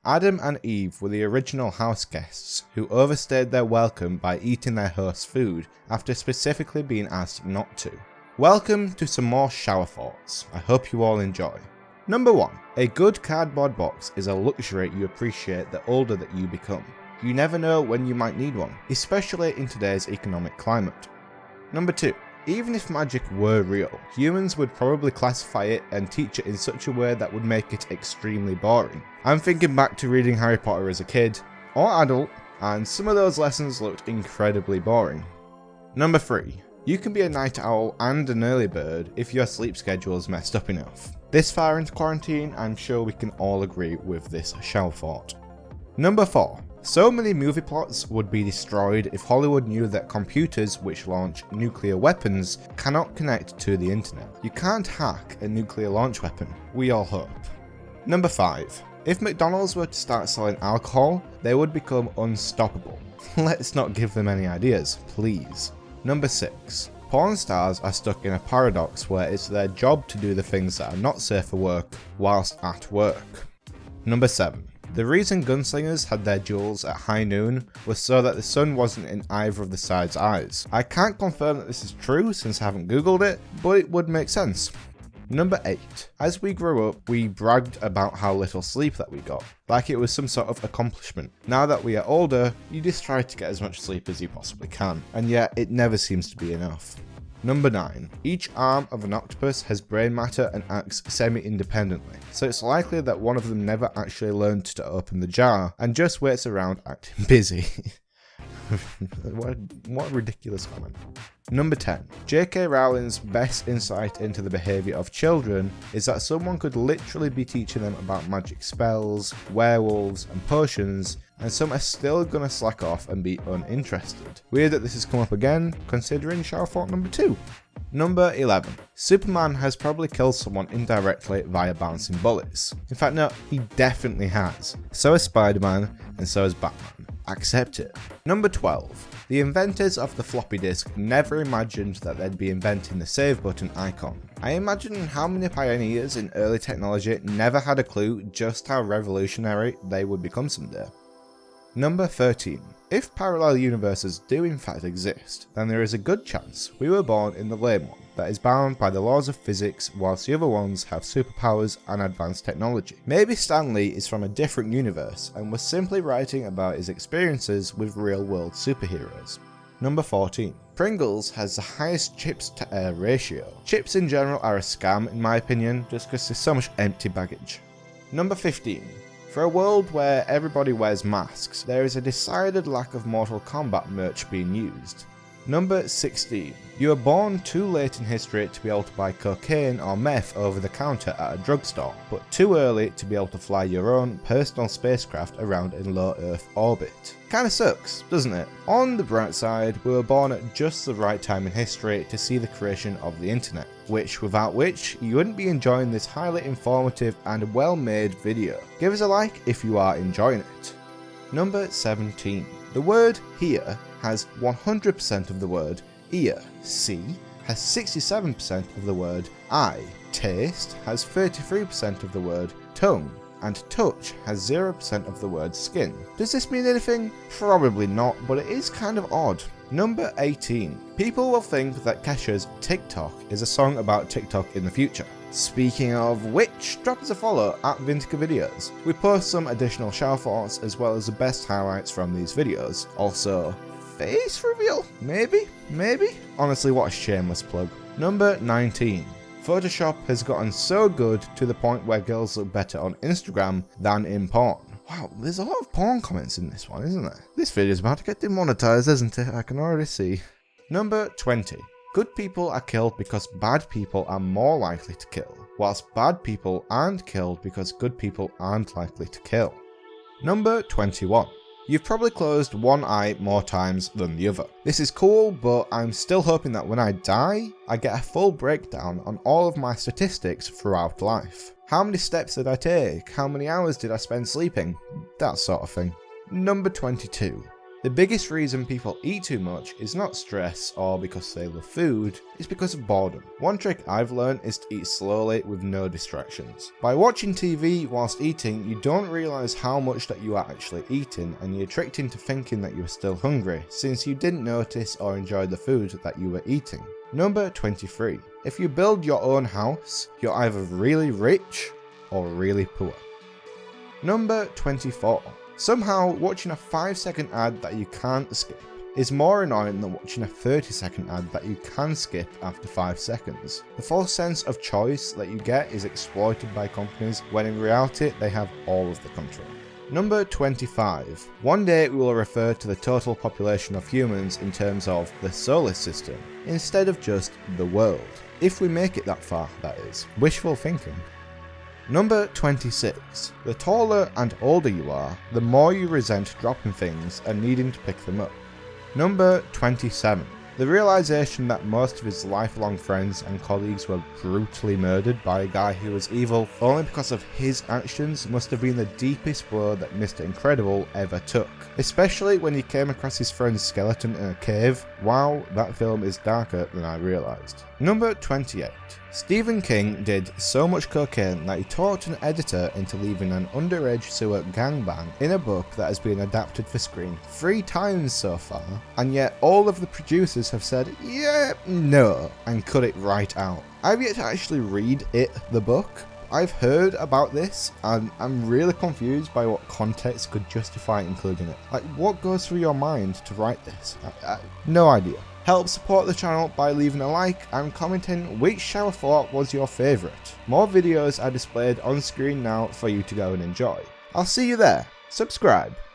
Adam and Eve were the original house guests who overstayed their welcome by eating their host's food after specifically being asked not to. Welcome to some more shower thoughts. I hope you all enjoy. Number 1. A good cardboard box is a luxury you appreciate the older that you become. You never know when you might need one, especially in today's economic climate. Number 2. Even if magic were real, humans would probably classify it and teach it in such a way that would make it extremely boring. I'm thinking back to reading Harry Potter as a kid, or adult, and some of those lessons looked incredibly boring. Number 3. You can be a night owl and an early bird if your sleep schedule is messed up enough. This far into quarantine, I'm sure we can all agree with this shower thought. Number 4. So many movie plots would be destroyed if Hollywood knew that computers which launch nuclear weapons cannot connect to the internet. You can't hack a nuclear launch weapon, we all hope. Number 5. If McDonald's were to start selling alcohol, they would become unstoppable. Let's not give them any ideas, please. Number 6. Porn stars are stuck in a paradox where it's their job to do the things that are not safe for work whilst at work. Number 7. The reason gunslingers had their duels at high noon was so that the sun wasn't in either of the side's eyes. I can't confirm that this is true since I haven't googled it, but it would make sense. Number 8. As we grew up, we bragged about how little sleep that we got, like it was some sort of accomplishment. Now that we are older, you just try to get as much sleep as you possibly can, and yet it never seems to be enough. Number 9. Each arm of an octopus has brain matter and acts semi-independently, so it's likely that one of them never actually learned to open the jar and just waits around acting busy. What a ridiculous comment. Number 10. J.K. Rowling's best insight into the behaviour of children is that someone could literally be teaching them about magic spells, werewolves and potions, and some are still gonna slack off and be uninterested. Weird that this has come up again, considering shower thought number 2. Number 11. Superman has probably killed someone indirectly via bouncing bullets. In fact, no, he definitely has. So has Spider-Man, and so has Batman. Accept it. Number 12. The inventors of the floppy disk never imagined that they'd be inventing the save button icon. I imagine how many pioneers in early technology never had a clue just how revolutionary they would become someday. Number 13. If parallel universes do in fact exist, then there is a good chance we were born in the lame one that is bound by the laws of physics whilst the other ones have superpowers and advanced technology. Maybe Stan Lee is from a different universe and was simply writing about his experiences with real world superheroes. Number 14. Pringles has the highest chips to air ratio. Chips in general are a scam in my opinion, just because there's so much empty baggage. Number 15. For a world where everybody wears masks, there is a decided lack of Mortal Kombat merch being used. Number 16. You were born too late in history to be able to buy cocaine or meth over the counter at a drugstore, but too early to be able to fly your own personal spacecraft around in low Earth orbit. Kinda sucks, doesn't it? On the bright side, we were born at just the right time in history to see the creation of the internet, without which you wouldn't be enjoying this highly informative and well-made video. Give us a like if you are enjoying it. Number 17. The word here has 100% of the word ear. See has 67% of the word eye. Taste has 33% of the word tongue. And touch has 0% of the word skin. Does this mean anything? Probably not, but it is kind of odd. Number 18. People will think that Kesha's TikTok is a song about TikTok in the future. Speaking of which, drop us a follow at Vintica Videos. We post some additional shower thoughts as well as the best highlights from these videos. Also, face reveal? Maybe? Honestly, what a shameless plug. Number 19. Photoshop has gotten so good to the point where girls look better on Instagram than in porn. Wow, there's a lot of porn comments in this one, isn't there? This video's about to get demonetized, isn't it? I can already see. Number 20. Good people are killed because bad people are more likely to kill, whilst bad people aren't killed because good people aren't likely to kill. Number 21. You've probably closed one eye more times than the other. This is cool, but I'm still hoping that when I die, I get a full breakdown on all of my statistics throughout life. How many steps did I take? How many hours did I spend sleeping? That sort of thing. Number 22. The biggest reason people eat too much is not stress or because they love food, it's because of boredom. One trick I've learned is to eat slowly with no distractions. By watching TV whilst eating, you don't realise how much that you are actually eating, and you're tricked into thinking that you are still hungry, since you didn't notice or enjoy the food that you were eating. Number 23. If you build your own house, you're either really rich or really poor. Number 24. Somehow, watching a 5-second ad that you can't skip is more annoying than watching a 30-second ad that you can skip after 5 seconds. The false sense of choice that you get is exploited by companies when in reality they have all of the control. Number 25. One day we will refer to the total population of humans in terms of the solar system, instead of just the world. If we make it that far, that is. Wishful thinking. Number 26. The taller and older you are, the more you resent dropping things and needing to pick them up. Number 27. The realization that most of his lifelong friends and colleagues were brutally murdered by a guy who was evil only because of his actions must have been the deepest blow that Mr. Incredible ever took. Especially when he came across his friend's skeleton in a cave. Wow, that film is darker than I realized. Number 28. Stephen King did so much cocaine that he talked an editor into leaving an underage sewer gangbang in a book that has been adapted for screen 3 times so far, and yet all of the producers have said, yeah, no, and cut it right out. I've yet to actually read the book. I've heard about this, and I'm really confused by what context could justify including it. Like, what goes through your mind to write this? No idea. Help support the channel by leaving a like and commenting which shower thought was your favourite. More videos are displayed on screen now for you to go and enjoy. I'll see you there. Subscribe.